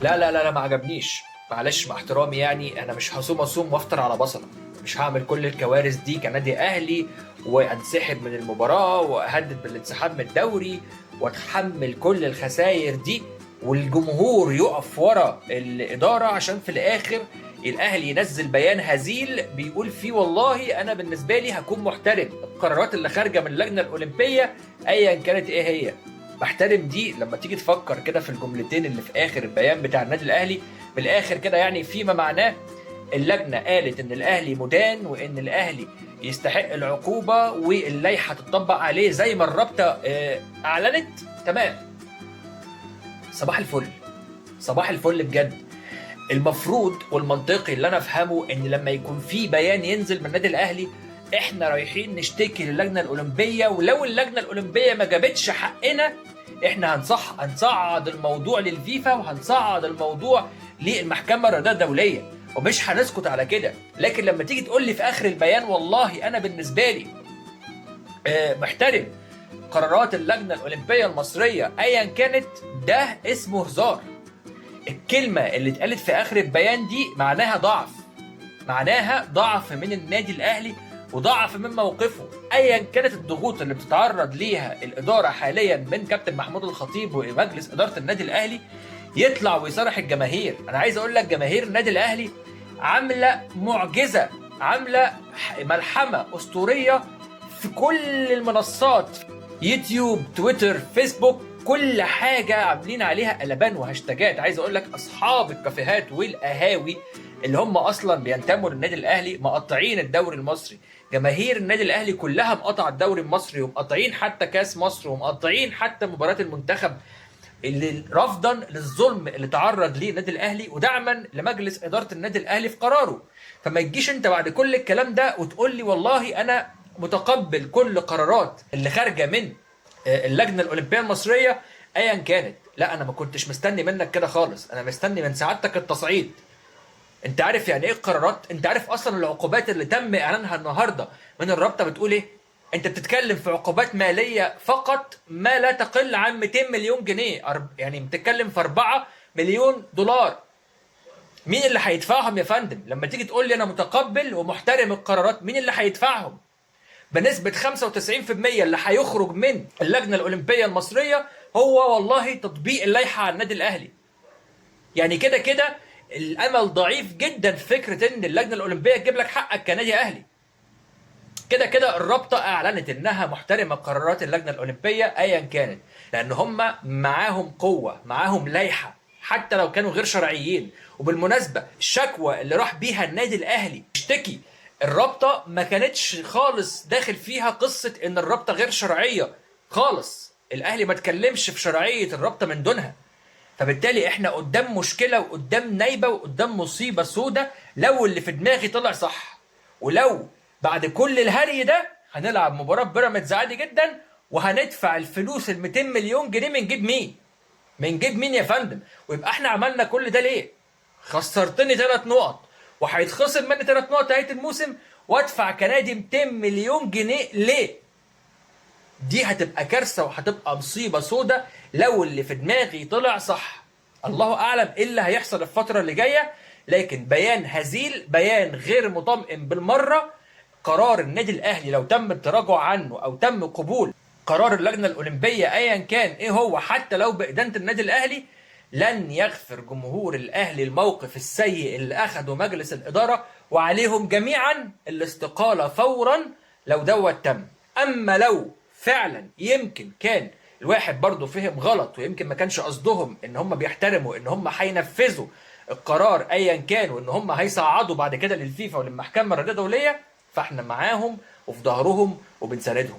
لا لا لا لا، ما عجبنيش. معلش مع احترامي، يعني انا مش هصوم اصوم وافطر على بصله. مش هعمل كل الكوارث دي كنادي اهلي وانسحب من المباراه واهدد بالانسحاب من الدوري واتحمل كل الخسائر دي، والجمهور يقف ورا الاداره عشان في الاخر الاهلي ينزل بيان هزيل بيقول فيه والله انا بالنسبه لي هكون محترم القرارات اللي خارجه من اللجنه الاولمبيه ايا كانت ايه هي. بحترم دي. لما تيجي تفكر كده في الجملتين اللي في اخر البيان بتاع النادي الاهلي، بالاخر كده يعني فيما معناه اللجنه قالت ان الاهلي مدان وان الاهلي يستحق العقوبه واللائحه تطبق عليه زي ما الرابطه اعلنت. تمام، صباح الفل، صباح الفل بجد. المفروض والمنطقي اللي انا افهمه ان لما يكون في بيان ينزل من النادي الاهلي احنا رايحين نشتكي للجنه الاولمبيه، ولو اللجنه الاولمبيه ما جابتش حقنا احنا هنصعد الموضوع للفيفا وهنصعد الموضوع للمحكمه الرياضيه الدوليه، ومش هنسكت على كده. لكن لما تيجي تقول لي في اخر البيان والله انا بالنسبه لي محترم قرارات اللجنه الاولمبيه المصريه ايا كانت، ده اسمه هزار. الكلمه اللي اتقالت في اخر البيان دي معناها ضعف، معناها ضعف من النادي الاهلي وضعف من موقفه ايا كانت الضغوط اللي بتتعرض ليها الاداره حاليا من كابتن محمود الخطيب ومجلس اداره النادي الاهلي. يطلع ويصارح الجماهير. انا عايز اقول لك جماهير النادي الاهلي عامله معجزه، عامله ملحمه اسطوريه في كل المنصات، يوتيوب، تويتر، فيسبوك، كل حاجه عاملين عليها قلبان وهاشتاجات. عايز اقول لك اصحاب الكافيهات والقهاوي اللي هم اصلا بينتموا للنادي الاهلي مقطعين الدوري المصري. جماهير النادي الاهلي كلها مقطع الدوري المصري ومقطعين حتى كاس مصر ومقطعين حتى مباراه المنتخب، اللي رفضا للظلم اللي تعرض ليه النادي الاهلي ودعما لمجلس اداره النادي الاهلي في قراره. فما تجيش انت بعد كل الكلام ده وتقول لي والله انا متقبل كل قرارات اللي خارجه من اللجنه الاولمبيه المصريه ايا كانت. لا، انا ما كنتش مستني منك كده خالص، انا مستني من سعادتك التصعيد. انت عارف يعني ايه القرارات؟ انت عارف اصلا العقوبات اللي تم اعلانها النهارده من الرابطه بتقول ايه؟ انت بتتكلم في عقوبات ماليه فقط ما لا تقل عن 200 مليون جنيه، يعني بتتكلم في 4 مليون دولار. مين اللي هيدفعهم يا فندم؟ لما تيجي تقول لي انا متقبل ومحترم القرارات، مين اللي هيدفعهم؟ بنسبه 95% اللي هيخرج من اللجنه الاولمبيه المصريه هو والله تطبيق اللائحه على النادي الاهلي. يعني كده كده الامل ضعيف جدا في فكره ان اللجنه الاولمبيه تجيب لك حقك كنادي اهلي. كده كده الرابطه اعلنت انها محترمه قرارات اللجنه الاولمبيه ايا كانت، لان هم معاهم قوه، معاهم لائحه حتى لو كانوا غير شرعيين. وبالمناسبه الشكوى اللي راح بيها النادي الاهلي يشتكي الرابطه ما كانتش خالص داخل فيها قصه ان الرابطه غير شرعيه خالص. الاهلي ما تكلمش في شرعيه الرابطه من دونها. فبالتالي احنا قدام مشكله وقدام نايبه وقدام مصيبه سودة لو اللي في دماغي طلع صح. ولو بعد كل الهري ده هنلعب مباراه بيراميدز عادي جدا وهندفع الفلوس ال 200 مليون جنيه من جيب مين؟ من جيب مين يا فندم؟ ويبقى احنا عملنا كل ده ليه؟ خسرتني 3 نقط وهيتخصم مني 3 نقط نهايه الموسم وادفع كنادي 200 مليون جنيه ليه؟ دي هتبقى كارثه وهتبقى مصيبه سودة لو اللي في دماغي طلع صح. الله اعلم ايه اللي هيحصل الفتره اللي جايه، لكن بيان هزيل، بيان غير مطمئن بالمره. قرار النادي الاهلي لو تم التراجع عنه او تم قبول قرار اللجنه الاولمبيه ايا كان ايه هو، حتى لو بادانه النادي الاهلي، لن يغفر جمهور الاهلي الموقف السيء اللي اخذه مجلس الاداره، وعليهم جميعا الاستقاله فورا لو دوت تم. اما لو فعلا يمكن كان الواحد برضه فهم غلط ويمكن ما كانش قصدهم ان هم بيحترموا ان هم هينفذوا القرار ايا كان وان هم هيصعدوا بعد كده للفيفا وللمحكمه الرياضيه الدوليه، فاحنا معاهم وفي ظهرهم وبنساندهم.